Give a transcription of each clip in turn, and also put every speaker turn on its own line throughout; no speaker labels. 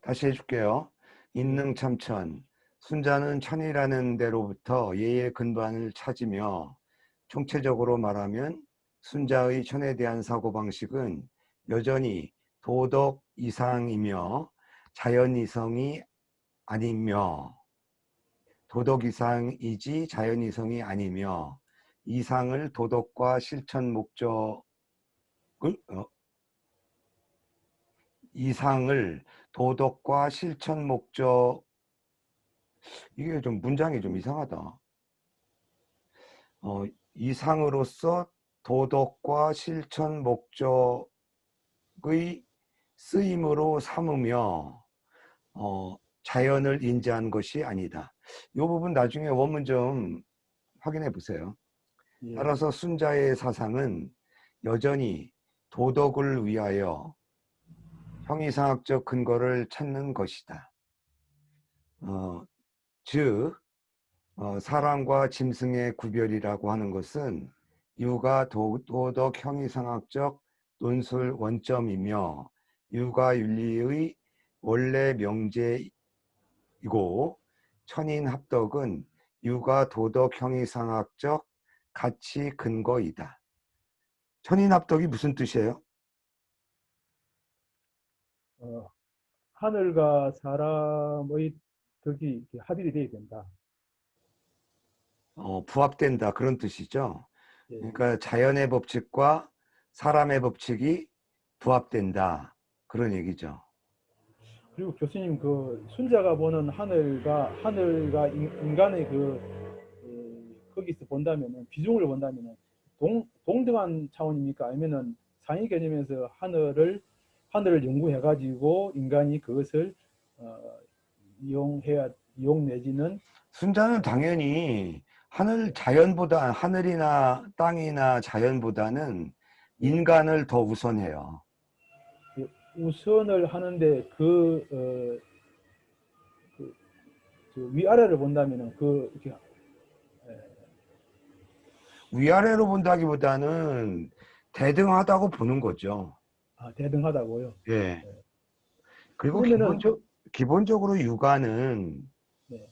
다시 해줄게요. 인능참천. 순자는 천이라는 데로부터 예의 근반을 찾으며, 총체적으로 말하면 순자의 천에 대한 사고방식은 여전히 도덕 이상이며 자연 이성이 아니며, 도덕 이상이지 자연 이성이 아니며, 이상을 도덕과 실천 목적을 이상을 도덕과 실천 목적, 이게 좀 문장이 좀 이상하다. 이상으로서 도덕과 실천 목적의 쓰임으로 삼으며 자연을 인지한 것이 아니다. 이 부분 나중에 원문 좀 확인해 보세요.
예.
따라서 순자의 사상은 여전히 도덕을 위하여 형이상학적 근거를 찾는 것이다. 즉 사람과 짐승의 구별이라고 하는 것은 유가 도덕 형이상학적 논술 원점이며 유가윤리의 원래 명제이고, 천인합덕은 유가 도덕 형이상학적 가치 근거이다. 천인합덕이 무슨 뜻이에요?
하늘과 사람의 덕이 합일이 돼야 된다.
부합된다, 그런 뜻이죠.
예.
그러니까 자연의 법칙과 사람의 법칙이 부합된다, 그런 얘기죠.
그리고 교수님 그 순자가 보는 하늘과 인간의 거기서 본다면은 비중을 본다면은 동등한 차원입니까? 아니면은 상위 개념에서 하늘을 연구해 가지고 인간이 그것을 이용 내지는
순자는 당연히 하늘이나 땅이나 자연보다는 인간을 더 우선해요.
우선을 하는데 위아래를 본다면은 이렇게
위아래로 본다기보다는 대등하다고 보는 거죠.
대등하다고요.
예. 그리고
그러면은
기본적으로 육아는,
네.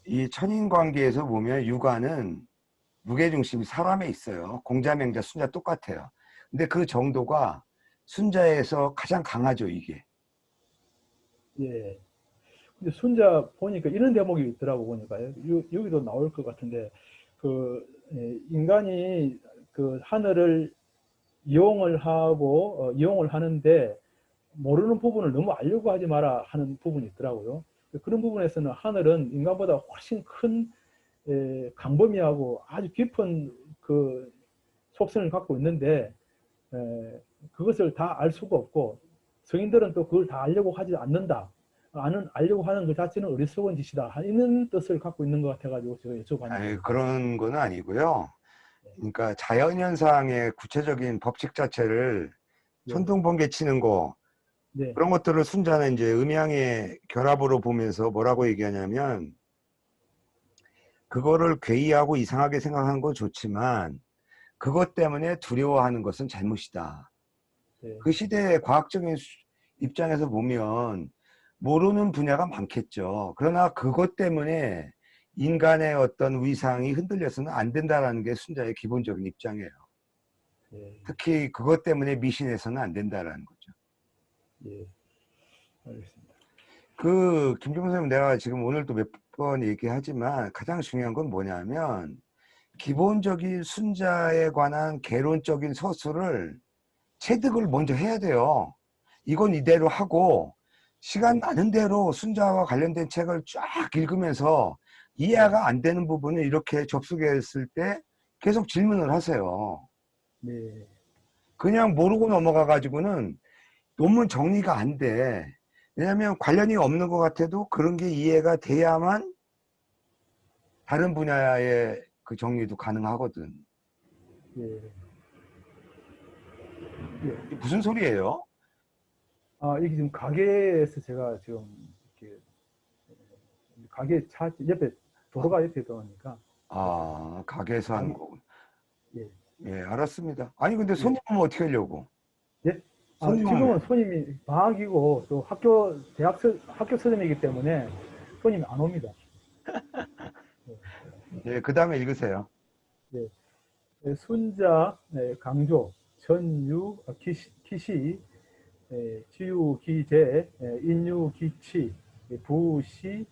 이 천인 관계에서 보면 육아는 무게중심이 사람에 있어요. 공자명자 순자 똑같아요. 근데 그 정도가 순자에서 가장 강하죠, 이게.
예. 근데 순자 보니까 이런 대목이 있더라고 보니까요. 여기도 나올 것 같은데 인간이 그 하늘을 이용을 하는데 모르는 부분을 너무 알려고 하지 마라 하는 부분이 있더라고요. 그런 부분에서는 하늘은 인간보다 훨씬 큰 강범위하고 아주 깊은 그 속성을 갖고 있는데 그것을 다 알 수가 없고 성인들은 또 그걸 다 알려고 하지 않는다. 알려고 하는 것 자체는 어리석은 짓이다. 이런 뜻을 갖고 있는 것 같아가지고 제가 여쭤봤는데.
그런 건 아니고요. 그러니까 자연현상의 구체적인 법칙 자체를
예,
천둥번개 치는 거,
네,
그런 것들을 순자는 이제 음양의 결합으로 보면서 뭐라고 얘기하냐면, 그거를 괴이하고 이상하게 생각하는 건 좋지만 그것 때문에 두려워하는 것은 잘못이다.
네,
그 시대의 과학적인 입장에서 보면 모르는 분야가 많겠죠. 그러나 그것 때문에 인간의 어떤 위상이 흔들려서는 안 된다는 게 순자의 기본적인 입장이에요.
예,
특히 그것 때문에 미신해서는 안 된다는 거죠.
예, 알겠습니다.
김종선 선생님, 내가 지금 오늘도 몇 번 얘기하지만 가장 중요한 건 뭐냐면, 기본적인 순자에 관한 개론적인 서술을 체득을 먼저 해야 돼요. 이건 이대로 하고 시간
네,
나는 대로 순자와 관련된 책을 쫙 읽으면서
네,
이해가 안 되는 부분을 이렇게 접속했을 때 계속 질문을 하세요.
네,
그냥 모르고 넘어가 가지고는 논문 정리가 안 돼. 왜냐하면 관련이 없는 것 같아도 그런 게 이해가 돼야만 다른 분야의 그 정리도 가능하거든.
예, 예.
이게 무슨 소리예요?
이게 지금 가게에서 제가 지금 이렇게 가게 차 옆에 도로가 옆에 들어오니까
가게에서 하는
가게
거군.
예,
예, 알았습니다. 아니, 근데
예,
손님은 어떻게 하려고?
예, 지금은 손님이 방학이고 또 학교 서점이기 때문에 손님이 안 옵니다.
예, 그 다음에 읽으세요.
예, 순자, 강조, 전유, 기시, 지유, 기재, 인유, 기치, 부시,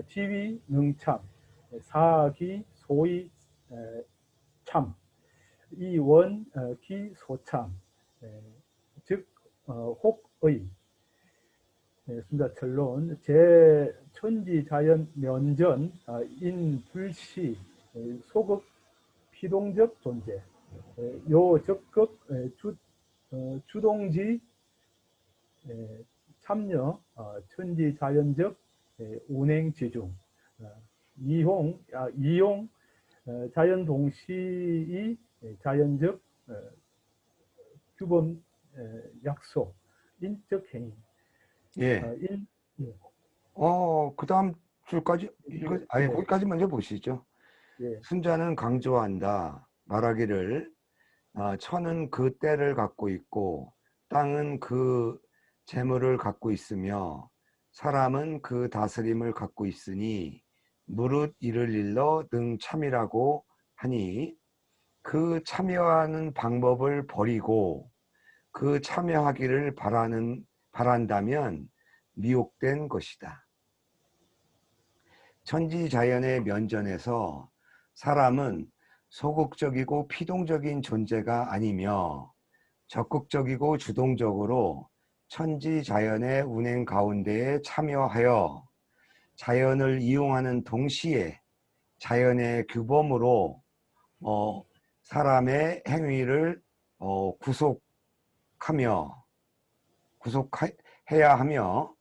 지위, 능참, 사기, 소위, 참, 이원, 기, 소참, 즉 혹의, 순자철론, 제천지자연 면전, 인불시, 소극, 피동적 존재, 요적극, 주동지, 참여, 천지자연적, 운행지중, 이용, 자연동시의 자연적, 규범, 약속, 인적 행위.
예.
예.
그 다음 줄까지 아니,
네.
거기까지 먼저 보시죠.
예.
순자는 강조한다. 말하기를, 천은 그 때를 갖고 있고, 땅은 그 재물을 갖고 있으며, 사람은 그 다스림을 갖고 있으니, 무릇 이를 일러 능 참이라고 하니, 그 참여하는 방법을 버리고, 그 참여하기를 바란다면 미혹된 것이다. 천지자연의 면전에서 사람은 소극적이고 피동적인 존재가 아니며 적극적이고 주동적으로 천지자연의 운행 가운데에 참여하여 자연을 이용하는 동시에 자연의 규범으로 사람의 행위를 구속해야 하며,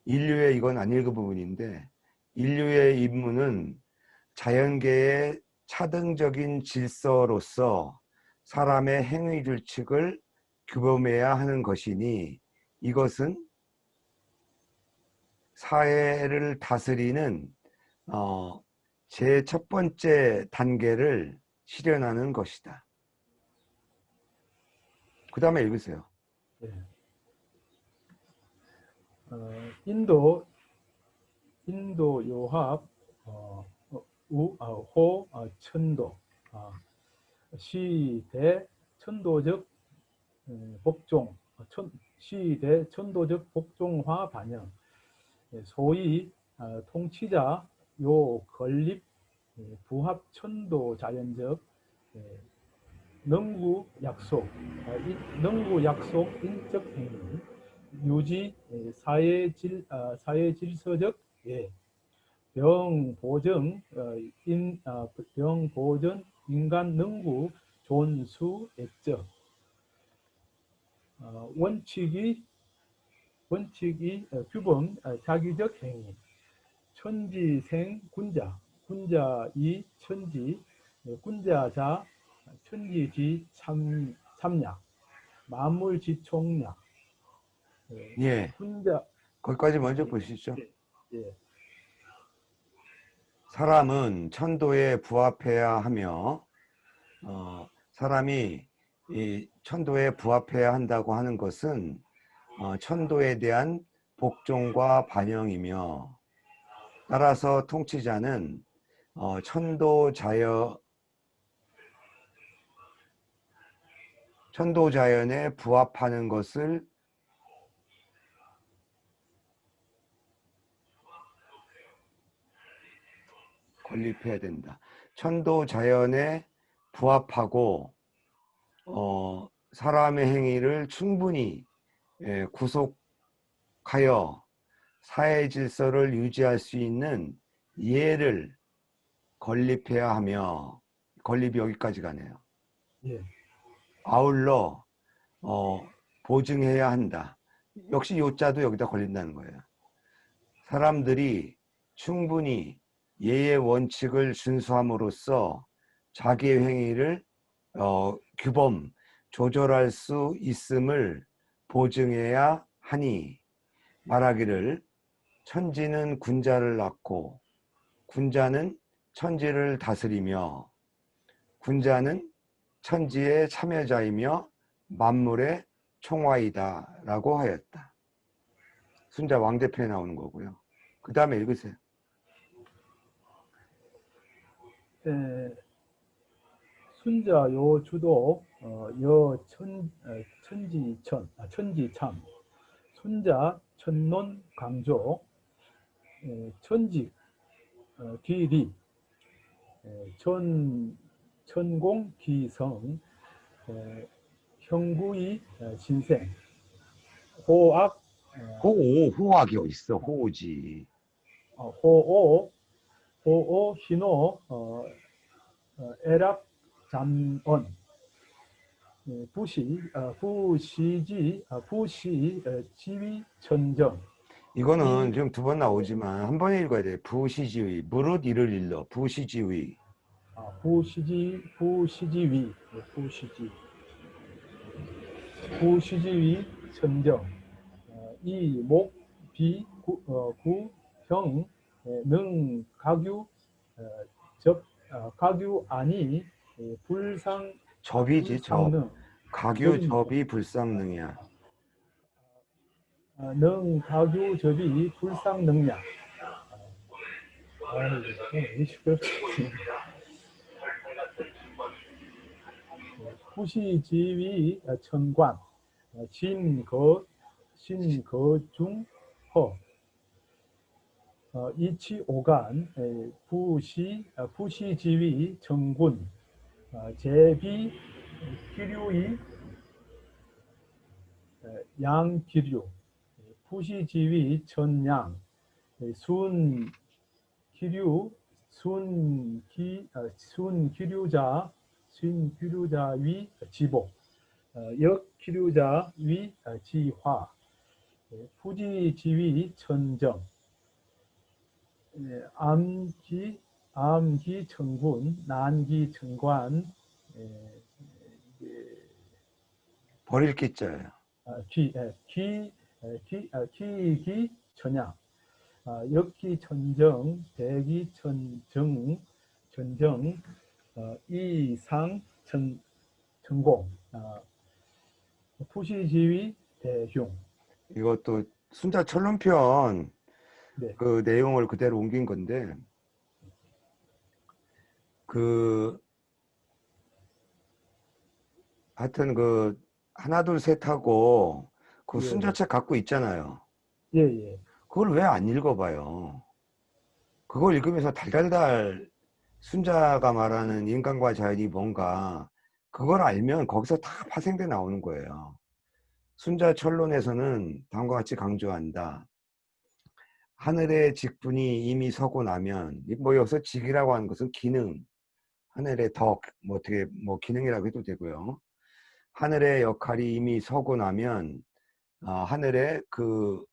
인류의, 이건 안 읽은 부분인데, 인류의 임무는 자연계의 차등적인 질서로서 사람의 행위 규칙을 규범해야 하는 것이니, 이것은 사회를 다스리는 제 첫 번째 단계를 실현하는 것이다. 그 다음에 읽으세요.
예. 인도 요합, 호, 천도, 시대 천도적 복종, 시대 천도적 복종화 반영, 소위 통치자 요 건립 부합 천도 자연적 능구 약속, 인적 행위, 유지 사회 질서적 예, 병 보정 인간 능구 존수 액적, 원칙이 규범 자기적 행위, 천지생 군자이 천지, 군자자 천지지 참약, 만물지총약.
예,
군자.
거기까지 먼저 보시죠.
예.
사람은 천도에 부합해야 하며, 사람이 이 천도에 부합해야 한다고 하는 것은 천도에 대한 복종과 반영이며, 따라서 통치자는 천도 자연에 부합하는 것을 건립해야 된다. 천도 자연에 부합하고 사람의 행위를 충분히 구속하여 사회 질서를 유지할 수 있는 예를 건립해야 하며, 건립이 여기까지 가네요.
예.
아울러 보증해야 한다. 역시 요자도 여기다 걸린다는 거예요. 사람들이 충분히 예의 원칙을 준수함으로써 자기의 행위를 규범, 조절할 수 있음을 보증해야 하니, 말하기를 천지는 군자를 낳고 군자는 천지를 다스리며 군자는 천지의 참여자이며 만물의 총화이다라고 하였다. 순자 왕대편에 나오는 거고요. 그 다음에 읽으세요.
순자 요주도 천지참 순자 천논 강조 천직 기리 천공 기성 형구이 신생 호악
호학이 어딨어? 호지.
호오 희노 에락 잠언 부시 지위 천정.
이거는 지금 두 번 나오지만 한 번에 읽어야 돼. 부시지위. 무릇 이를 일러. 부시지위.
부시지위 부시지위 천정. 이목 비구형 능 가규 접 가규 아니 불상
접이지, 접.
불상능
가규, 접이, 불상능이야.
능 가규 접이 불상능량. 이 시끄럽지. 부시지위 천관 신거중허 이치오간 부시지위 정군 제비 기류이 양기류 부시지위 천양 순기류 순기류자 위 지복 역기류자 위 지화 부지지위 천정 암기 천군 난기 천관
버릴 기자예요.
기기 천양 역기 천정 대기 천정 이상 천공 부시지위 대흉.
이것도 순자 철론편
네.
그 내용을 그대로 옮긴 건데, 하여튼 하나, 둘, 셋 하고 그
예,
순자책 갖고 있잖아요.
예.
그걸 왜 안 읽어봐요? 그걸 읽으면서 달달달 순자가 말하는 인간과 자연이 뭔가 그걸 알면 거기서 다 파생돼 나오는 거예요. 순자 철론에서는 다음과 같이 강조한다. 하늘의 직분이 이미 서고 나면, 뭐 여기서 직이라고 하는 것은 기능, 하늘의 덕, 뭐 어떻게 뭐 기능이라고 해도 되고요. 하늘의 역할이 이미 서고 나면 하늘의 그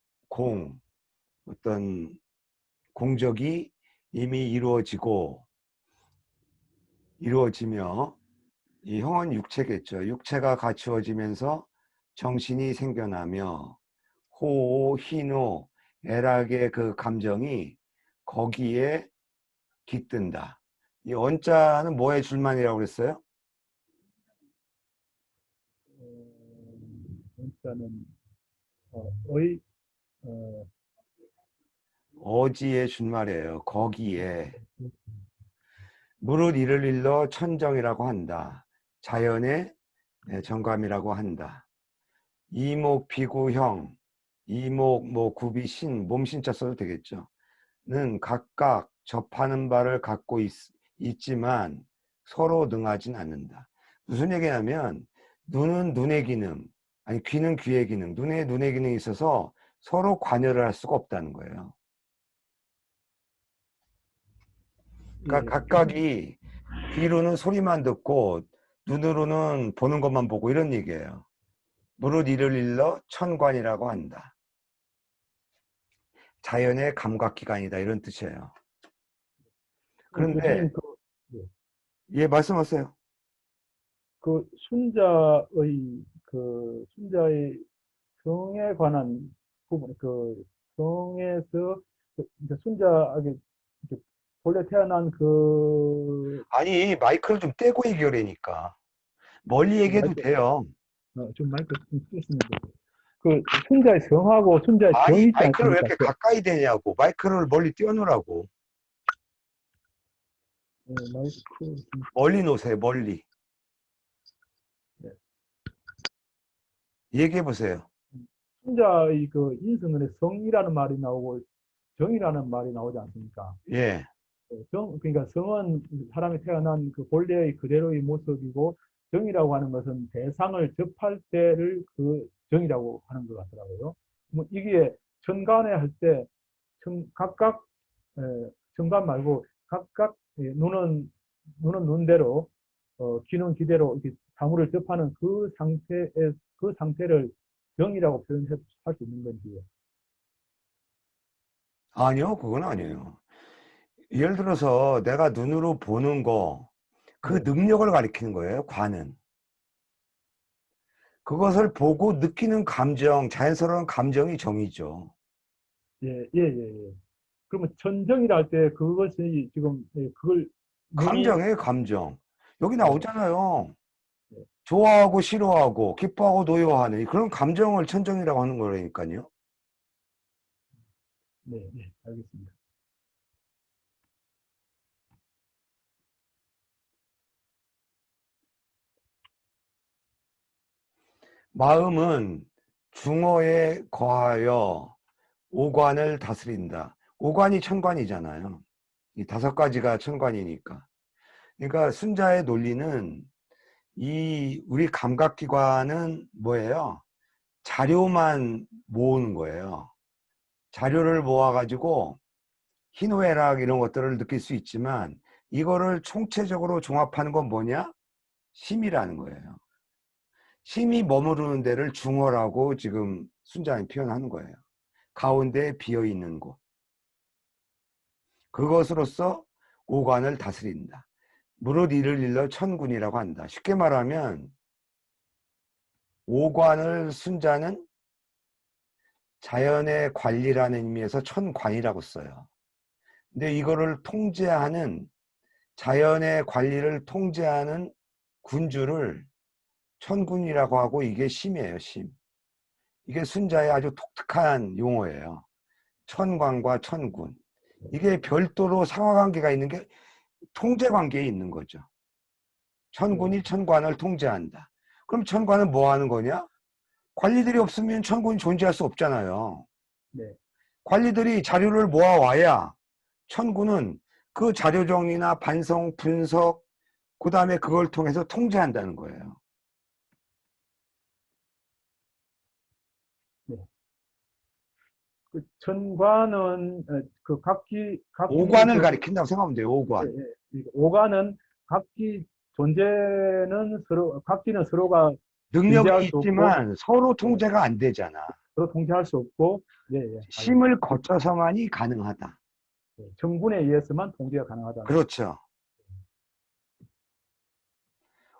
어떤 공적이 이미 이루어지며 이 형은 육체겠죠. 육체가 갖추어지면서 정신이 생겨나며 호오, 희노, 애락의 그 감정이 거기에 깃든다. 이 언자는 뭐의 줄만이라고 그랬어요?
일단은 의
어지의 줄말이에요. 거기에. 무릇 이를 일러 천정이라고 한다. 자연의 정감이라고 한다. 이목 비구형, 이목 뭐 구비 신, 몸신자 써도 되겠죠. 는 각각 접하는 바를 갖고 있지만 서로 능하진 않는다. 무슨 얘기냐면 눈은 눈의 기능, 아니 귀는 귀의 기능, 눈의 기능이 있어서 서로 관여를 할 수가 없다는 거예요. 그러니까 각각이 귀로는 소리만 듣고 눈으로는 보는 것만 보고 이런 얘기예요. 무릇 이를 일러 천관이라고 한다. 자연의 감각기관이다 이런 뜻이에요. 그런데
교수님
예, 말씀하세요.
그 순자의 성에 관한 부분 성에서 이제 순자에게 이제 본래 태어난
아니 마이크를 좀 떼고 얘기하려니까 멀리 얘기해도
마이크
돼요.
좀 마이크 좀 끄시면 돼요. 그 순자의 성하고 순자의
아니,
정이 있지
마이크를 왜
않습니까?
이렇게 가까이 대냐고. 마이크를 멀리 띄워놓으라고.
마이크
멀리 놓으세요, 멀리.
네.
얘기해 보세요.
순자의 그 인성은에 성이라는 말이 나오고 정이라는 말이 나오지 않습니까?
예.
그러니까 성은 사람이 태어난 그 본래의 그대로의 모습이고 정이라고 하는 것은 대상을 접할 때를 그 정이라고 하는 것 같더라고요. 뭐 이게 천간에 할 때 각각 천간 말고 각각 눈은 눈대로 귀는 귀대로 이렇게 사물을 접하는 그 상태를 정이라고 표현할 수 있는 건지요.
아니요, 그건 아니에요. 예를 들어서 내가 눈으로 보는 거, 그
네,
능력을 가리키는 거예요, 관은. 그것을 보고 느끼는 감정, 자연스러운 감정이 정이죠.
예, 예, 예, 예. 그러면 천정이라 할 때 그것이 지금 그걸 눈이
감정이에요, 감정. 여기
네,
나오잖아요.
네,
좋아하고 싫어하고 기뻐하고 노여워하는 그런 감정을 천정이라고 하는 거라니까요.
네, 네, 알겠습니다.
마음은 중어에 거하여 오관을 다스린다. 오관이 천관이잖아요. 이 다섯 가지가 천관이니까. 그러니까 순자의 논리는 이 우리 감각기관은 뭐예요? 자료만 모으는 거예요. 자료를 모아가지고 희노애락 이런 것들을 느낄 수 있지만 이거를 총체적으로 종합하는 건 뭐냐? 심이라는 거예요. 심이 머무르는 데를 중어라고 지금 순자는 표현하는 거예요. 가운데 비어있는 곳. 그것으로서 오관을 다스린다. 무릇 이를 일러 천군이라고 한다. 쉽게 말하면 오관을 순자는 자연의 관리라는 의미에서 천관이라고 써요. 근데 이거를 통제하는 자연의 관리를 통제하는 군주를 천군이라고 하고 이게 심이에요, 심. 이게 순자의 아주 독특한 용어예요. 천관과 천군. 이게 별도로 상하관계가 있는 게 통제관계에 있는 거죠.
네,
천군이 천관을 통제한다. 그럼 천관은 뭐 하는 거냐? 관리들이 없으면 천군이 존재할 수 없잖아요.
네,
관리들이 자료를 모아와야 천군은 그 자료 정리나 반성, 분석, 그 다음에 그걸 통해서 통제한다는 거예요.
네. 그 천관은 그 각기
오관을
그
가리킨다고 생각하면 돼요,
예,
오관.
예. 오가는 각기 존재는 서로 각기는 서로가
능력이
존재할 수 없고
있지만 서로
예,
통제가 안 되잖아.
서로 통제할 수 없고 예, 예, 알겠습니다.
심을 거쳐서만이 가능하다.
예, 정군에 의해서만 통제가 가능하다는
그렇죠.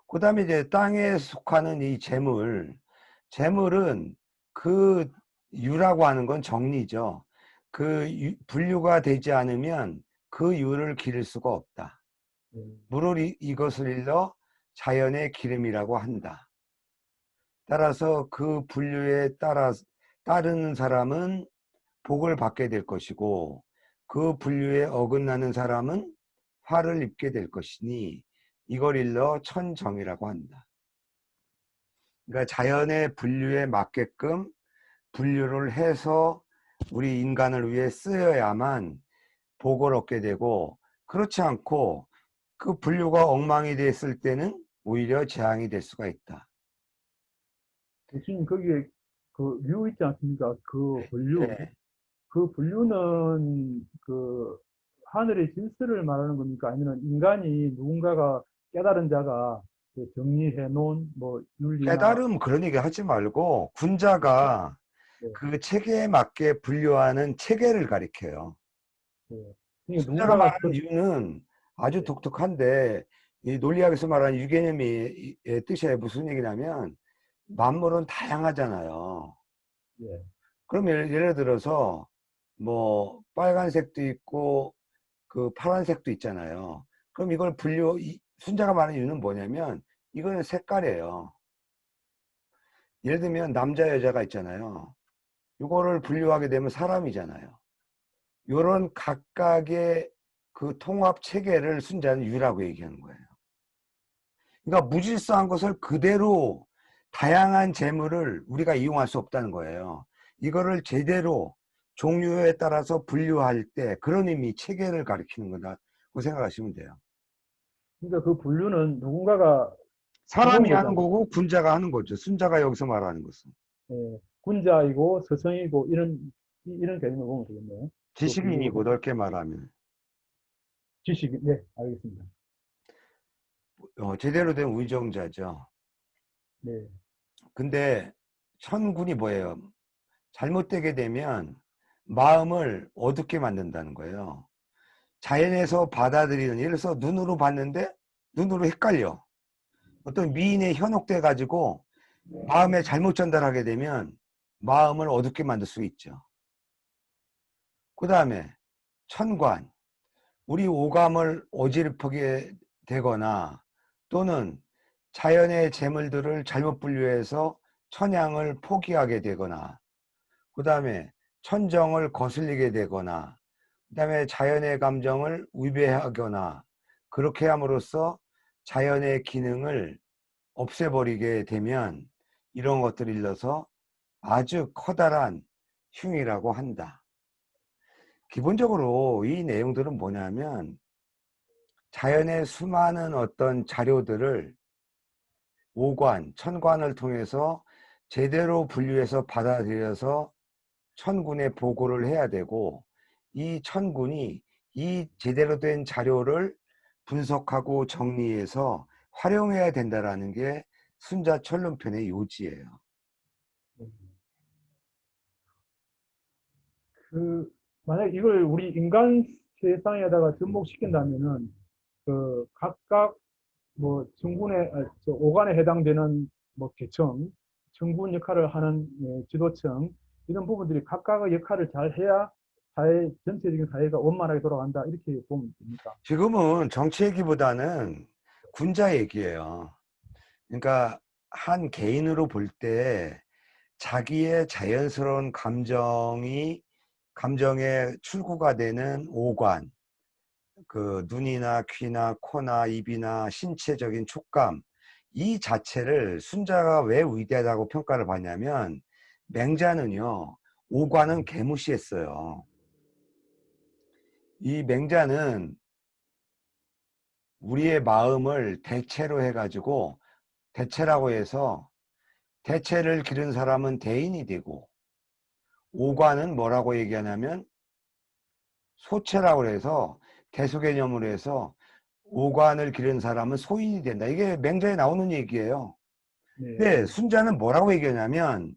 그 다음에 이제 땅에 속하는 이 재물은 그 유라고 하는 건 정리죠. 분류가 되지 않으면 그 유를 기를 수가 없다.
예,
물을 이것을 일러 자연의 기름이라고 한다. 따라서 그 분류에 따르는 사람은 복을 받게 될 것이고 그 분류에 어긋나는 사람은 화를 입게 될 것이니 이걸 일러 천정이라고 한다. 그러니까 자연의 분류에 맞게끔 분류를 해서 우리 인간을 위해 쓰여야만 복을 얻게 되고 그렇지 않고 그 분류가 엉망이 됐을 때는 오히려 재앙이 될 수가 있다.
교수님 거기에 그 류 있지 않습니까? 그 분류
예.
그 분류는 그 하늘의 질서를 말하는 겁니까? 아니면 인간이 누군가가 깨달은 자가 그 정리해 놓은 뭐 윤리나
깨달음 그런 얘기 하지 말고
네,
군자가
네,
그 체계에 맞게 분류하는 체계를 가리켜요.
네. 그러니까
숫자가
누군가가
말하는 이유는 아주
네,
독특한데 이 논리학에서 말하는 유개념의 뜻이 무슨 얘기냐면 만물은 다양하잖아요.
예,
그럼 예를 들어서 뭐 빨간색도 있고 그 파란색도 있잖아요. 그럼 이걸 순자가 말하는 이유는 뭐냐면 이거는 색깔이에요. 예를 들면 남자 여자가 있잖아요. 이거를 분류하게 되면 사람이잖아요. 요런 각각의 그 통합 체계를 순자는 유라고 얘기하는 거예요. 그러니까 무질서한 것을 그대로 다양한 재물을 우리가 이용할 수 없다는 거예요. 이거를 제대로 종류에 따라서 분류할 때 그런 의미 체계를 가리키는 거다고 생각하시면 돼요.
그러니까 그 분류는 누군가가 해본
사람이 하는
거잖아요.
거고 군자가 하는 거죠. 순자가 여기서 말하는 것은.
예, 군자이고 서성이고 이런 개념을 보면 되겠네요. 그
지식인이고
분류를
넓게 말하면
지식, 네, 알겠습니다.
제대로 된 위정자죠.
네,
근데 천군이 뭐예요? 잘못되게 되면 마음을 어둡게 만든다는 거예요. 자연에서 받아들이는, 예를 들어서 눈으로 봤는데 눈으로 헷갈려. 어떤 미인에 현혹돼 가지고 마음에 잘못 전달하게 되면 마음을 어둡게 만들 수 있죠. 그 다음에 천관, 우리 오감을 어지럽히게 되거나 또는 자연의 재물들을 잘못 분류해서 천양을 포기하게 되거나 그 다음에 천정을 거슬리게 되거나 그 다음에 자연의 감정을 위배하거나 그렇게 함으로써 자연의 기능을 없애버리게 되면 이런 것들을 일러서 아주 커다란 흉이라고 한다. 기본적으로 이 내용들은 뭐냐면 자연의 수많은 어떤 자료들을 오관, 천관을 통해서 제대로 분류해서 받아들여서 천군에 보고를 해야 되고 이 천군이 이 제대로 된 자료를 분석하고 정리해서 활용해야 된다라는 게 순자철론편의 요지예요.
그 만약 이걸 우리 인간 세상에다가 접목시킨다면은 그 각각 뭐 정군의 저 오관에 해당되는 뭐 계층, 정군 역할을 하는 지도층 이런 부분들이 각각의 역할을 잘 해야 사회 전체적인 사회가 원만하게 돌아간다 이렇게 보면 됩니까?
지금은 정치 얘기보다는 군자 얘기예요. 그러니까 한 개인으로 볼 때 자기의 자연스러운 감정의 출구가 되는 오관, 그 눈이나 귀나 코나 입이나 신체적인 촉감, 이 자체를 순자가 왜 위대하다고 평가를 받냐면 맹자는요, 오관은 개무시했어요. 이 맹자는 우리의 마음을 대체로 해가지고 대체라고 해서 대체를 기른 사람은 대인이 되고 오관은 뭐라고 얘기하냐면 소체라고 해서 대소 개념으로 해서 오관을 기른 사람은 소인이 된다. 이게 맹자에 나오는 얘기예요.
네,
근데 순자는 뭐라고 얘기하냐면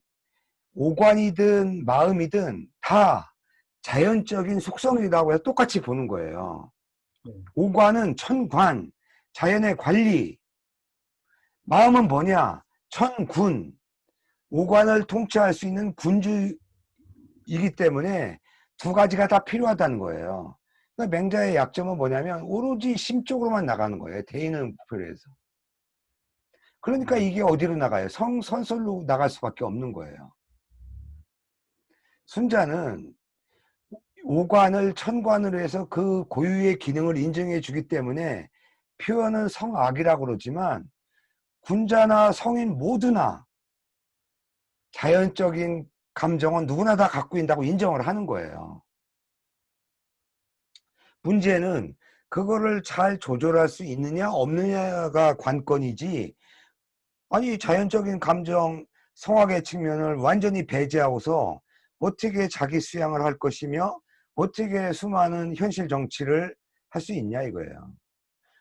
오관이든 마음이든 다 자연적인 속성이라고 해서 똑같이 보는 거예요.
네,
오관은 천관, 자연의 관리, 마음은 뭐냐? 천군, 오관을 통치할 수 있는 군주이기 때문에 두 가지가 다 필요하다는 거예요. 그러니까 맹자의 약점은 뭐냐면 오로지 심 쪽으로만 나가는 거예요. 대인을 목표로 해서. 그러니까 이게 어디로 나가요? 성선설로 나갈 수밖에 없는 거예요. 순자는 오관을 천관으로 해서 그 고유의 기능을 인정해 주기 때문에 표현은 성악이라고 그러지만 군자나 성인 모두나 자연적인 감정은 누구나 다 갖고 있다고 인정을 하는 거예요. 문제는 그거를 잘 조절할 수 있느냐 없느냐가 관건이지, 아니 자연적인 감정 성악의 측면을 완전히 배제하고서 어떻게 자기 수양을 할 것이며 어떻게 수많은 현실 정치를 할 수 있냐 이거예요.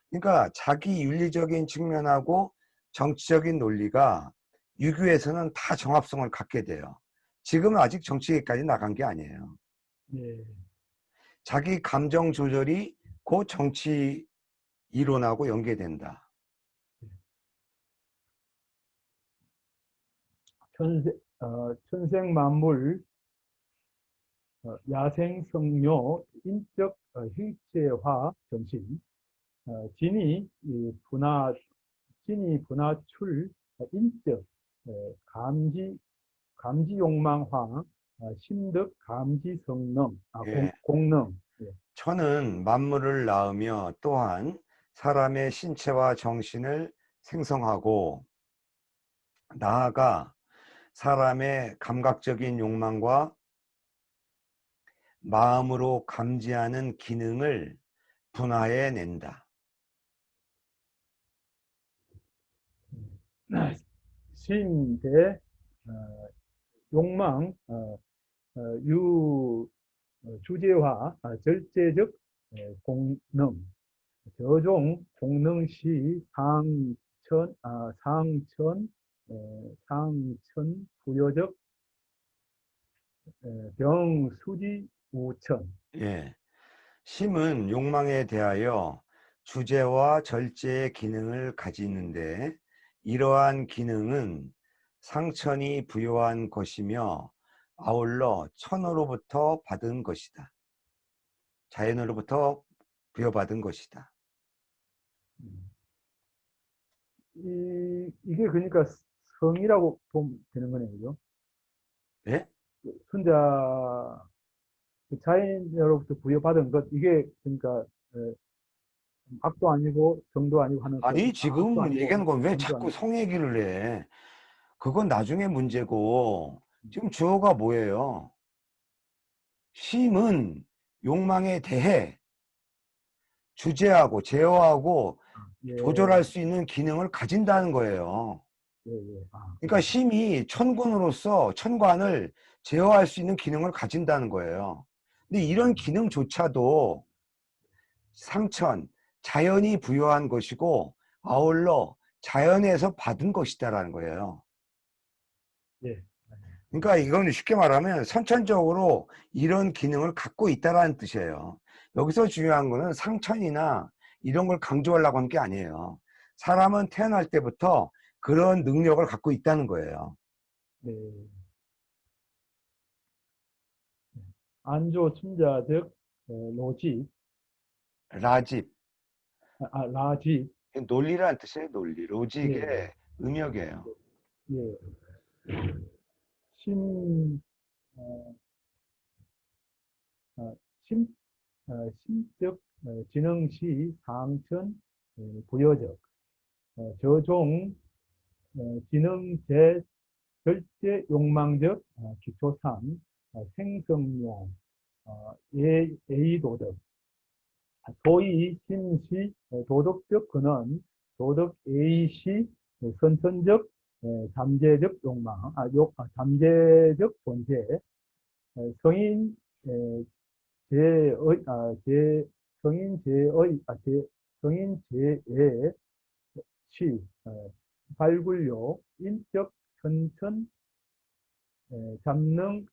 그러니까 자기 윤리적인 측면하고 정치적인 논리가 유교에서는 다 정합성을 갖게 돼요. 지금은 아직 정치계까지 나간 게 아니에요.
네.
자기 감정 조절이 그 정치 이론하고 연계된다.
천생만물, 야생성료, 인적 형체화 정신, 진이 이 분화, 진이 분화출, 인적, 감지 욕망화, 심득 감지 성능,
예.
공능. 예.
천은 만물을 낳으며 또한 사람의 신체와 정신을 생성하고 나아가 사람의 감각적인 욕망과 마음으로 감지하는 기능을 분화해 낸다.
신 대 욕망, 주제화, 절제적 공능, 저종 공능시 상천 부여적 병수지 우천.
예. 심은 욕망에 대하여 주제와 절제의 기능을 가지는데 이러한 기능은 상천이 부여한 것이며 아울러 천으로부터 받은 것이다. 자연으로부터 부여받은 것이다.
이게 그러니까 성이라고 보면 되는 거네요. 그죠?
예?
손자 자연으로부터 부여받은 것, 이게 그러니까 악도 아니고 정도 아니고 하는
아니,
악도
지금
아니고
얘기하는 건 왜
정도
자꾸
아니고.
성 얘기를 해? 그건 나중에 문제고 지금 주어가 뭐예요? 심은 욕망에 대해 주제하고 제어하고
예,
조절할 수 있는 기능을 가진다는 거예요.
예, 예.
그러니까 심이 천군으로서 천관을 제어할 수 있는 기능을 가진다는 거예요. 근데 이런 기능조차도 상천, 자연이 부여한 것이고 아울러 자연에서 받은 것이다라는 거예요.
예.
그러니까 이건 쉽게 말하면 선천적으로 이런 기능을 갖고 있다라는 뜻이에요. 여기서 중요한 거는 상천이나 이런 걸 강조하려고 하는 게 아니에요. 사람은 태어날 때부터 그런 능력을 갖고 있다는 거예요.
네. 안조 춘자적 로지,
라집,
라지.
논리라는 뜻이에요. 논리.
예,
로직의 음역이에요.
예. 심, 어, 어, 심, 심적 지능시 상천 부여적 저종 지능제 절제 욕망적 기초상 생성용 예의도덕 도의 심시 도덕적 근원 도덕 예의시 선천적 잠재적 욕망 잠재적 존재 성인 제의 성인 제의 성인 제의 시 발굴요 인적 천천 잡능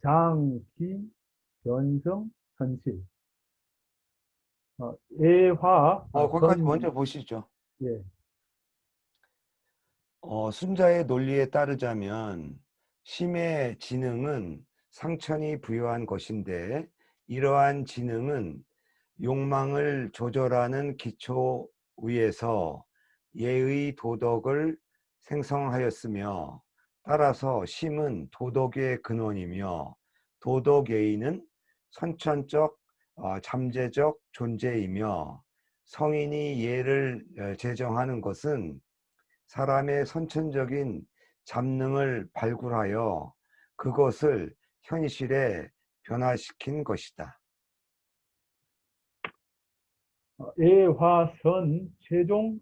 장기 변성 현실 애화
거기까지 먼저 보시죠.
예,
순자의 논리에 따르자면 심의 지능은 상천이 부여한 것인데 이러한 지능은 욕망을 조절하는 기초 위에서 예의 도덕을 생성하였으며 따라서 심은 도덕의 근원이며 도덕 예의는 선천적 잠재적 존재이며 성인이 예를 제정하는 것은 사람의 선천적인 잡능을 발굴하여 그것을 현실에 변화시킨 것이다.
애화선 최종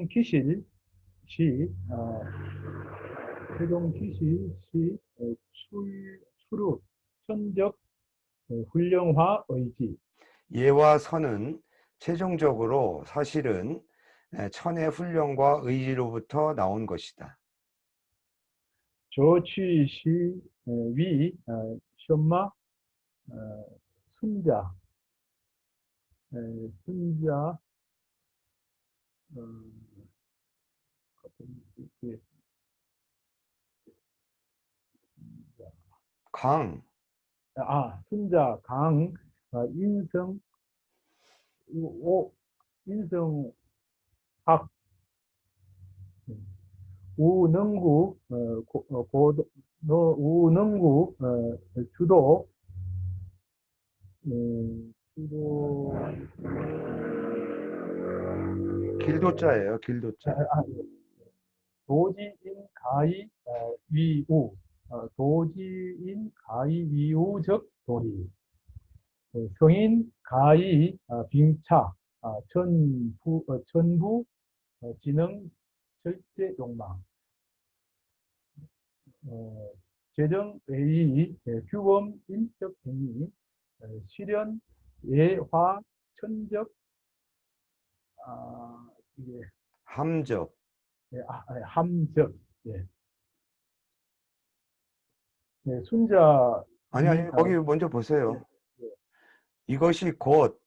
기실 시 최종 기실 시 출루 천적 훈령화 의지
예와 선은 최종적으로 사실은 천의 훈련과 의지로부터 나온 것이다.
조취시 위 현마 순자 순자
강,
순자 강 인성 오 인성학 우능구 우능구 주도 주도
길도자예요. 길도자.
도지인 가히 위우 도지인 가히 위우적 도리 성인 가히 빙차 천부 지능 절대 욕망 재정 외의 규범 인적 행위 실현 예화 천적 이게
함적.
함적 예. 순자
아니, 거기 먼저 보세요.
예.
이것이 곧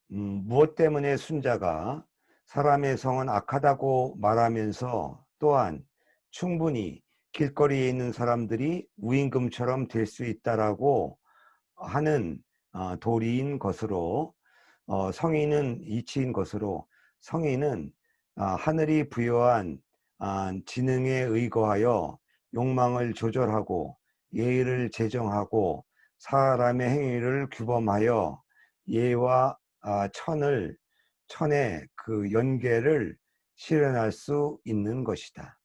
무엇 때문에 순자가 사람의 성은 악하다고 말하면서 또한 충분히 길거리에 있는 사람들이 우임금처럼 될 수 있다라고 하는 도리인 것으로 성인은 이치인 것으로 성인은 하늘이 부여한 지능에 의거하여 욕망을 조절하고 예의를 제정하고 사람의 행위를 규범하여 예와 천의 그 연계를 실현할 수 있는 것이다.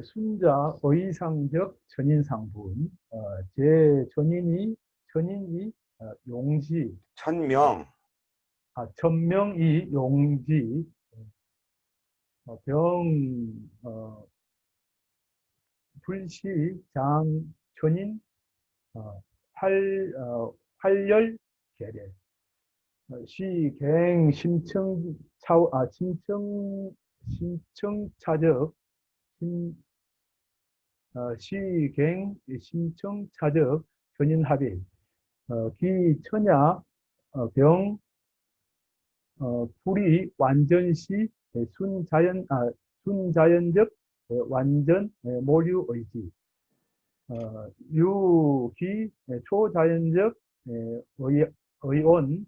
순자 의상적 전인상분 제전인이 용지
천명.
천명이 용지 병 불시 장천인 활열 계례 시갱 심청차적 시갱 심청차적 전인합의 기천야 병 불이 완전시 순자연적 완전 모류의지 유기 초자연적 의온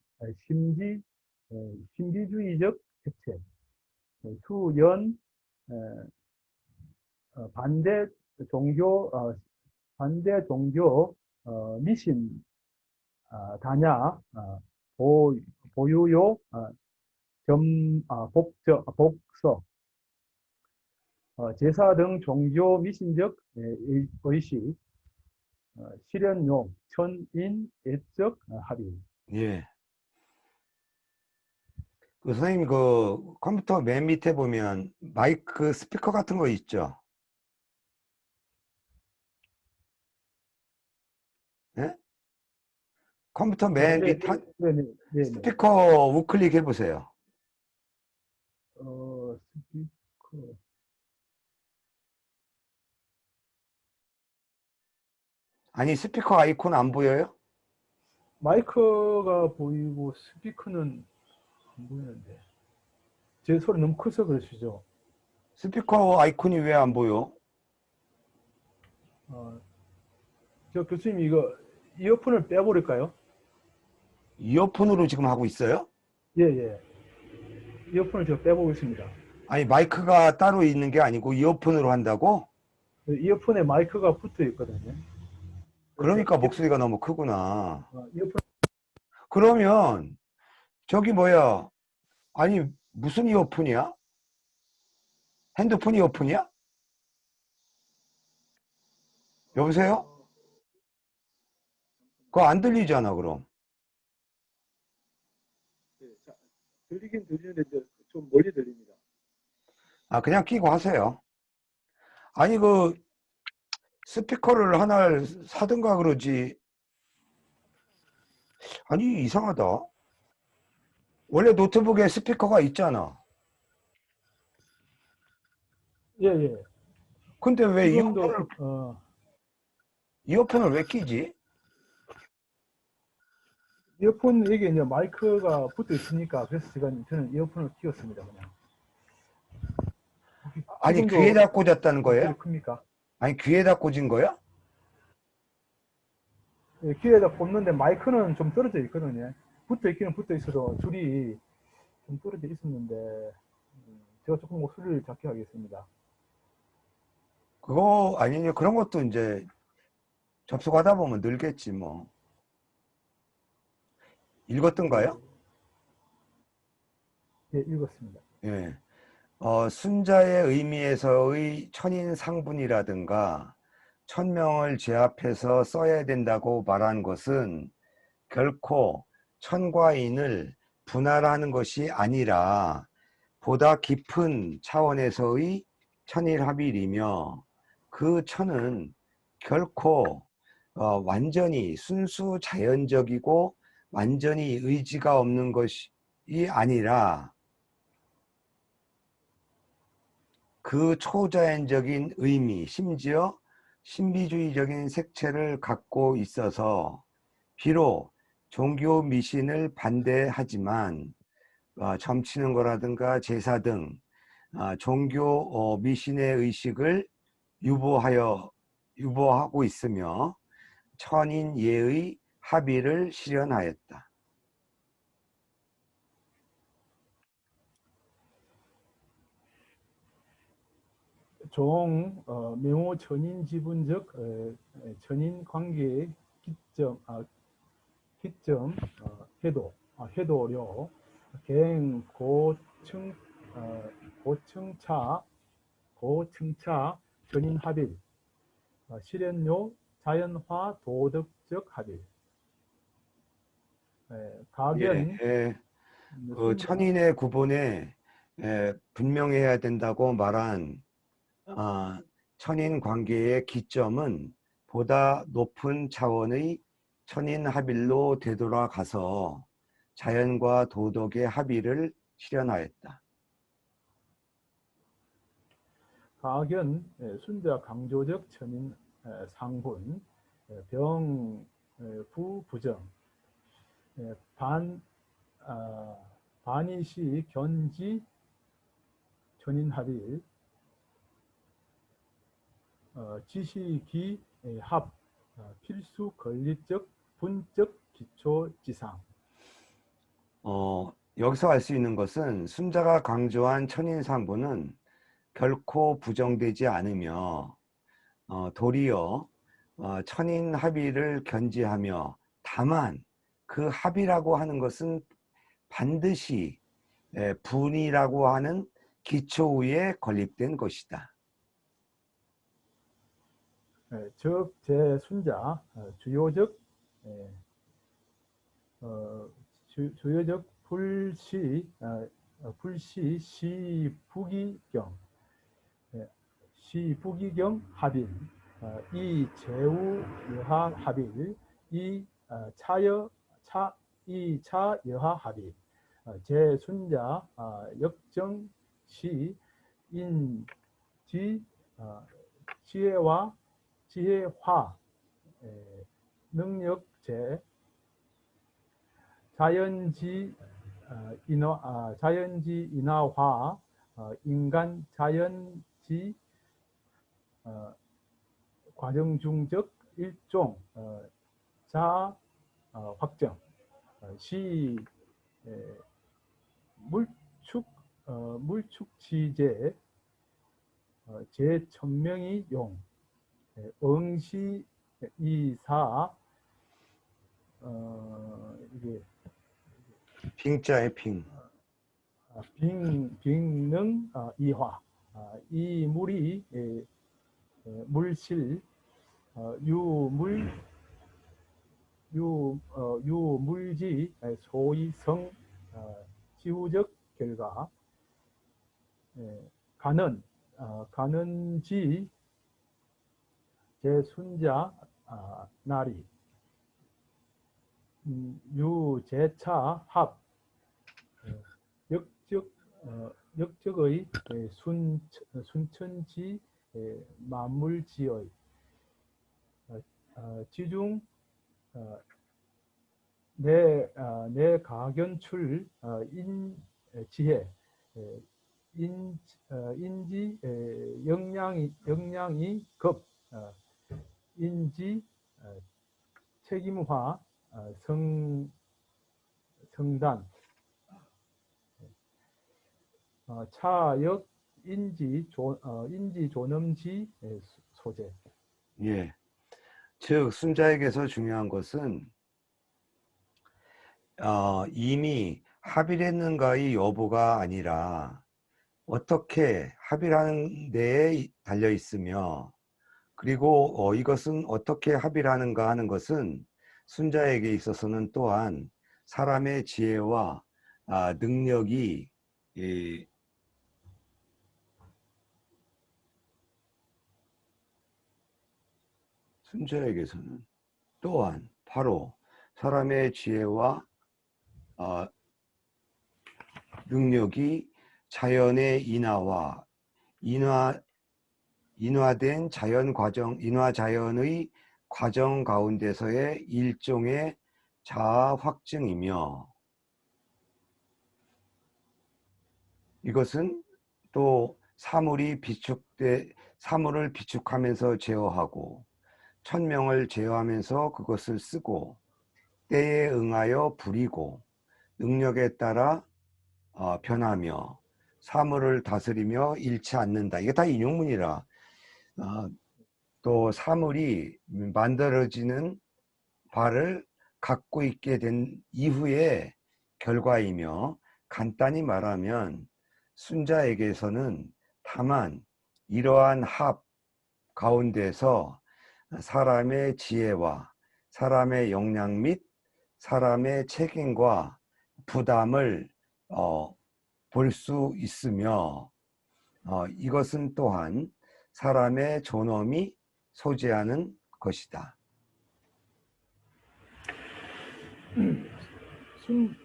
신비주의적 색채 수연 반대 종교 미신 다냐 보유요 복서 제사 등 종교 미신적 의식 실현용 천인 애적 합의.
예. 그 선생님 그 컴퓨터 맨 밑에 보면 마이크 스피커 같은 거 있죠? 예? 컴퓨터 맨 밑에 스피커 우클릭 해보세요.
스피커
아니 스피커 아이콘 안 보여요?
마이크가 보이고 스피커는 안 보이는데 제 소리 너무 커서 그러시죠?
스피커 아이콘이 왜 안 보여?
저 교수님 이거 이어폰을 빼버릴까요?
이어폰으로 지금 하고 있어요?
예. 이어폰을 제가 빼보겠습니다.
아니 마이크가 따로 있는 게 아니고 이어폰으로 한다고?
이어폰에 마이크가 붙어 있거든요.
그러니까 목소리가 너무 크구나.
이어폰
그러면 저기 뭐야? 아니 무슨 이어폰이야? 핸드폰 이어폰이야? 여보세요? 그거 안 들리잖아 그럼.
들리긴 들리는데 좀 멀리 들립니다.
그냥 끼고 하세요. 아니 그 스피커를 하나를 사든가 그러지. 아니 이상하다. 원래 노트북에 스피커가 있잖아.
예.
근데 왜
지금도
이어폰을 왜 끼지?
이어폰에 이제 마이크가 붙어 있으니까 그래서 저는 이어폰을 끼웠습니다. 그냥.
아니 귀에다 꽂았다는 거예요?
큽니까?
아니 귀에다 꽂은 거야?
예, 귀에다 꽂는데 마이크는 좀 떨어져 있거든요. 붙어 있기는 붙어 있어도 줄이 좀 떨어져 있었는데 제가 조금 목소리를 작게 하겠습니다.
그거 아니냐 그런 것도 이제 접속하다 보면 늘겠지 뭐. 읽었던가요?
예, 읽었습니다.
예. 순자의 의미에서의 천인상분이라든가 천명을 제압해서 써야 된다고 말한 것은 결코 천과 인을 분할하는 것이 아니라 보다 깊은 차원에서의 천일합일이며 그 천은 결코 완전히 순수 자연적이고 완전히 의지가 없는 것이 아니라 그 초자연적인 의미, 심지어 신비주의적인 색채를 갖고 있어서 비록 종교 미신을 반대하지만 점치는 거라든가 제사 등 종교 미신의 의식을 유보하고 있으며 천인예의 합의를 실현하였다.
명호 천인 지분적 천인 관계의 기점 해도료 갱 고층차 천인 합일 실현료 자연화 도덕적 합일 가견
예, 그 천인의 구본에 분명해야 된다고 말한 천인 관계의 기점은 보다 높은 차원의 천인 합일로 되돌아가서 자연과 도덕의 합의를 실현하였다.
가견 순자 강조적 천인 상분 병부 부정 반이시 견지 천인 합일 지시기 합 필수 건립적 분적 기초 지상.
여기서 알 수 있는 것은 순자가 강조한 천인상부는 결코 부정되지 않으며 도리어 천인 합의를 견지하며 다만 그 합의라고 하는 것은 반드시 분이라고 하는 기초 위에 건립된 것이다.
즉 제순자 주요적 불시 시부기경 합일 이 제우 여하 합일 이 차 여하 합일 제순자 역정시 인지 지혜화 능력제 자연지 인화화 인간 자연지 과정중적 일종 자 확정 시 물축지제 제천명이 용 응시 이사 이게
빙자의 빙.
빙능 이화 이물이 물실 유물지 소위성 지우적 결과 가는지 제순자 나리 유제차 합 역적의 순천지 만물지의 지중 내 가견출 인지혜 인지 역량이 급 인지 책임화 성단 차역, 인지 존엄지 소재.
예. 즉, 순자에게서 중요한 것은 이미 합의를 했는가의 여부가 아니라 어떻게 합의를 하는 데에 달려 있으며, 그리고 이것은 어떻게 합의를 하는가 하는 것은 순자에게 있어서는 또한 사람의 지혜와 능력이 이 순자에게서는 또한 바로 사람의 지혜와 능력이 자연의 인화된 인화 자연의 과정 가운데서의 일종의 자아 확증이며, 이것은 또 사물을 비축하면서 제어하고 천명을 제어하면서 그것을 쓰고 때에 응하여 부리고 능력에 따라 변하며 사물을 다스리며 잃지 않는다. 이게 다 인용문이라 또 사물이 만들어지는 바를 갖고 있게 된 이후의 결과이며, 간단히 말하면 순자에게서는 다만 이러한 합 가운데서 사람의 지혜와 사람의 역량 및 사람의 책임과 부담을 볼 수 있으며, 이것은 또한 사람의 존엄이 소재하는 것이다.
순,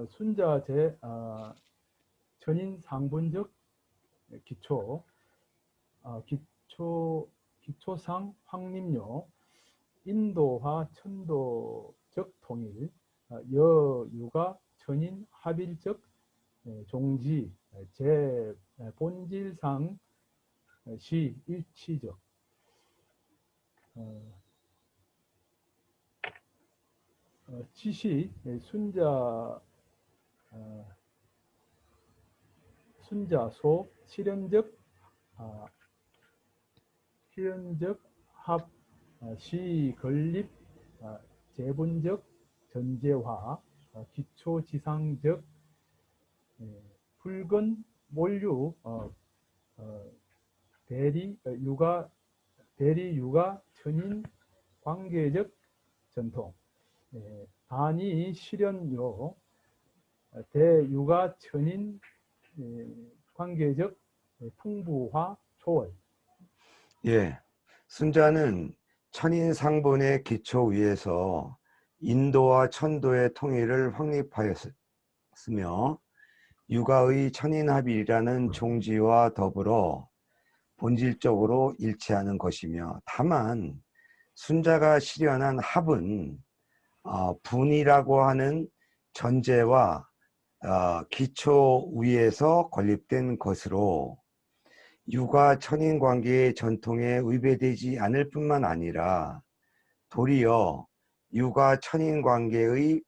순자재 천인상본적 기초, 기초상 확립료, 인도화 천도적 통일, 여유가 천인 합일적 종지, 제 본질상 시 일치적. 지시 순자소 실현적 합 시건립 재본적 전제화 기초지상적 붉은 몰류 대리유가 천인 관계적 전통, 단위 실현요 대유가 천인 관계적 풍부화 초월.
예, 순자는 천인상본의 기초 위에서 인도와 천도의 통일을 확립하였으며, 육아의 천인합일이라는 종지와 더불어 본질적으로 일치하는 것이며, 다만 순자가 실현한 합은 분이라고 하는 전제와 기초 위에서 건립된 것으로 육아 천인 관계의 전통에 위배되지 않을 뿐만 아니라 도리어 육아 천인 관계에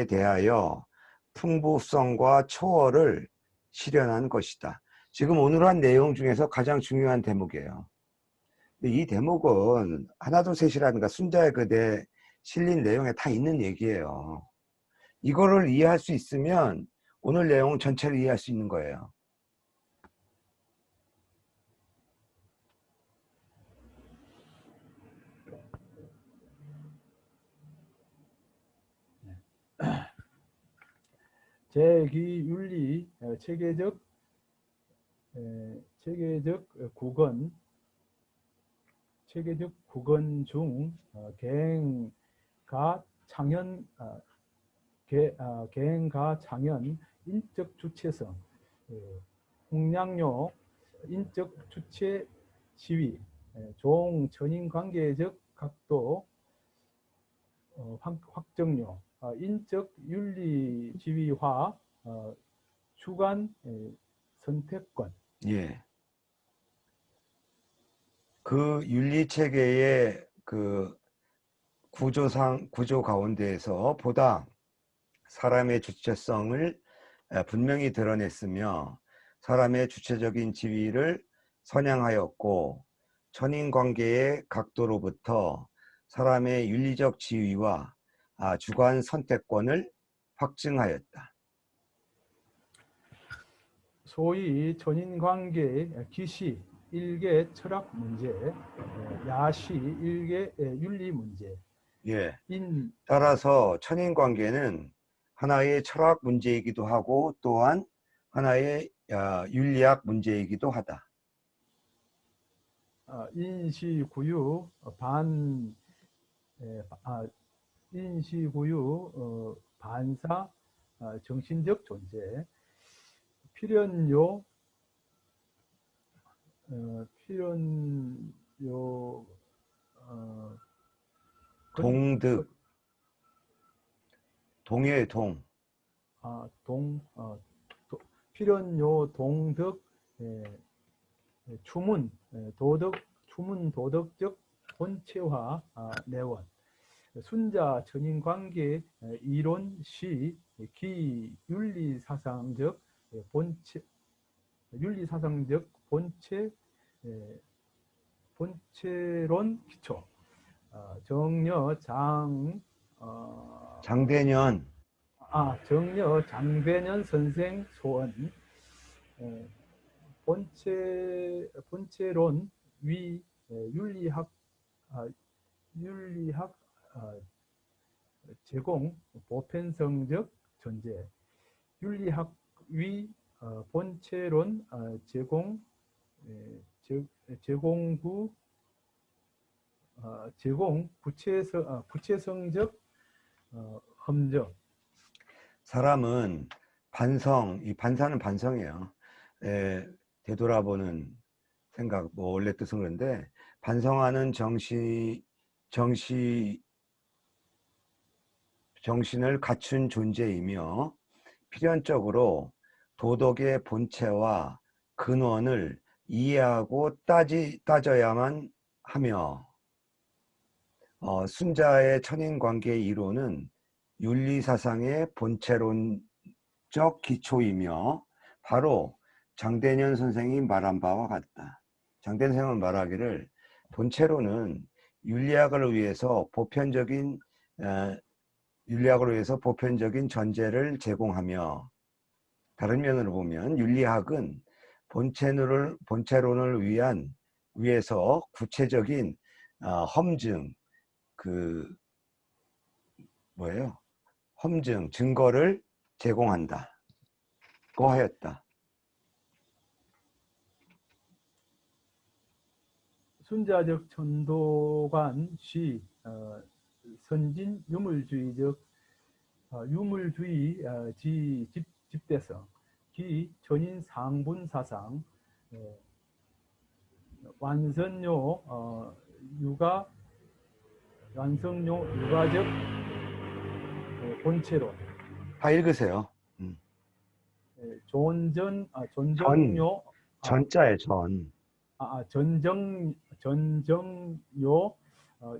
대하여 풍부성과 초월을 실현한 것이다. 지금 오늘 한 내용 중에서 가장 중요한 대목이에요. 이 대목은 하나 둘 셋이라든가 순자의 그대 실린 내용에 다 있는 얘기예요. 이거를 이해할 수 있으면 오늘 내용 전체를 이해할 수 있는 거예요.
제기윤리 체계적 구건 중 계행가 창현 인적 주체성, 홍량료 인적 주체 지위, 종 전인 관계적 각도 확정료, 인적 윤리 지위화, 주관 선택권.
예. 그 윤리 체계의 그 구조 가운데에서 보다 사람의 주체성을 분명히 드러냈으며 사람의 주체적인 지위를 선양하였고 천인관계의 각도로부터 사람의 윤리적 지위와 주관 선택권을 확증하였다.
소위 천인관계 기시 일개 철학 문제, 야시 일개 윤리 문제.
예.
인
따라서 천인관계는 하나의 철학 문제이기도 하고 또한 하나의 윤리학 문제이기도 하다.
인시구유 반 인시구유 반사 정신적 존재 필연요 필연요
동득 동의 동
필연요 동덕 추문 도덕 추문 도덕적 본체화 내원 순자 천인관계 이론 시 기윤리사상적 본체 윤리사상적 본체론 기초 정려
장대년
정려 장배년 선생 소원 본체론 위 윤리학 제공 보편성적 존재 윤리학 위 본체론 제공 구체성적 함정.
사람은 이 반사는 반성이에요. 되돌아보는 생각, 뭐 원래 뜻은 그런데 반성하는 정신을 갖춘 존재이며 필연적으로 도덕의 본체와 근원을 이해하고 따져야만 하며 순자의 천인관계 이론은 윤리사상의 본체론적 기초이며 바로 장대년 선생이 말한 바와 같다. 장대년 선생은 말하기를 본체론은 윤리학을 위해서 보편적인 전제를 제공하며 다른 면으로 보면 윤리학은 본체론을 위해서 구체적인 험증 증거를 제공한다고 하였다.
순자적 천도관 시 선진 유물주의적 유물주의 집대성 기 천인 상분 사상 완성요 육아적 본체론
다 읽으세요.
존정요
전자의 전.
전정요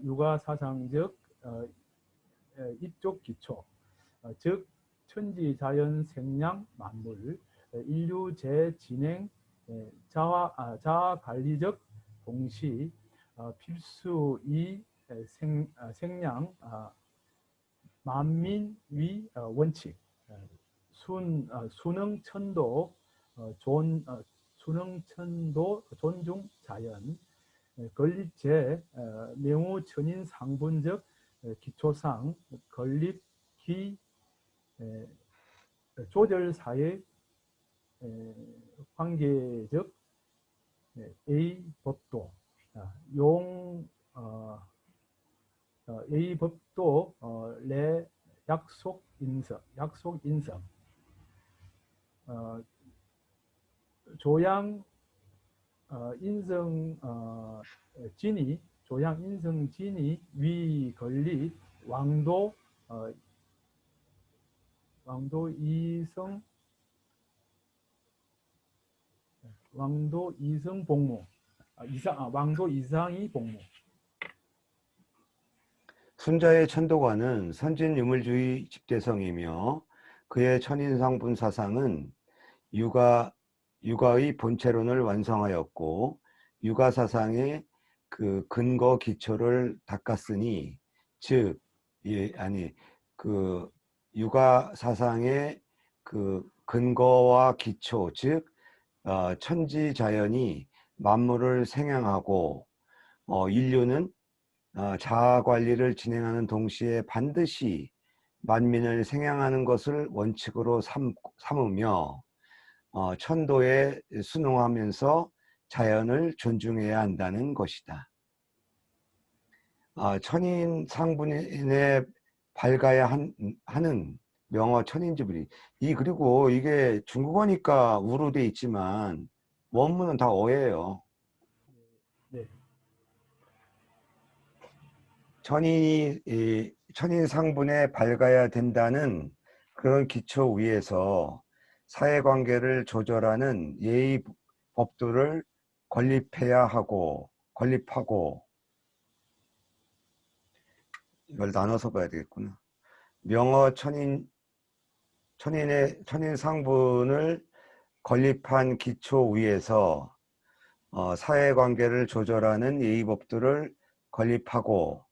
육아사상적 입족 기초 즉 천지자연 생량 만물 인류 재진행 자아관리적 동시 필수이 생량 만민위 원칙 순응천도 존중 자연 건립제 명우 천인 상분적 기초상 건립 기 조절사회 관계적 A 법도 A 법도 내 약속 인성 조양 인성 진이 위 건립 왕도 이성 복무 왕도 이상이 복무.
순자의 천도관은 선진유물주의 집대성이며 그의 천인상분 사상은 육아의 본체론을 완성하였고 육아 사상의 그 근거 기초를 닦았으니 즉 그 육아 사상의 그 근거와 기초 즉 천지자연이 만물을 생양하고 인류는 자아 관리를 진행하는 동시에 반드시 만민을 생양하는 것을 원칙으로 삼으며 천도에 순응하면서 자연을 존중해야 한다는 것이다. 천인 상분에 밝아야 하는 명어 천인지불이 그리고 이게 중국어니까 우로 돼 있지만 원문은 다 어예요.
네.
천인 상분에 밝아야 된다는 그런 기초 위에서 사회관계를 조절하는 예의 법도를 건립하고 이걸 나눠서 봐야 되겠구나. 명어 천인 상분을 건립한 기초 위에서 사회관계를 조절하는 예의법도를 건립하고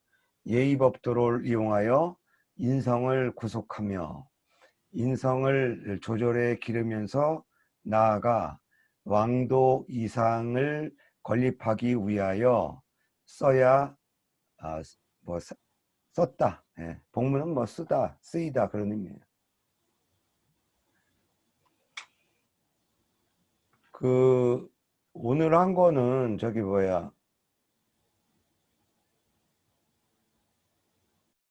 예의법도를 이용하여 인성을 구속하며 인성을 조절해 기르면서 나아가 왕도 이상을 건립하기 위하여 써야 썼다. 예. 복문은 쓰이다 그런 의미예요. 오늘 한 거는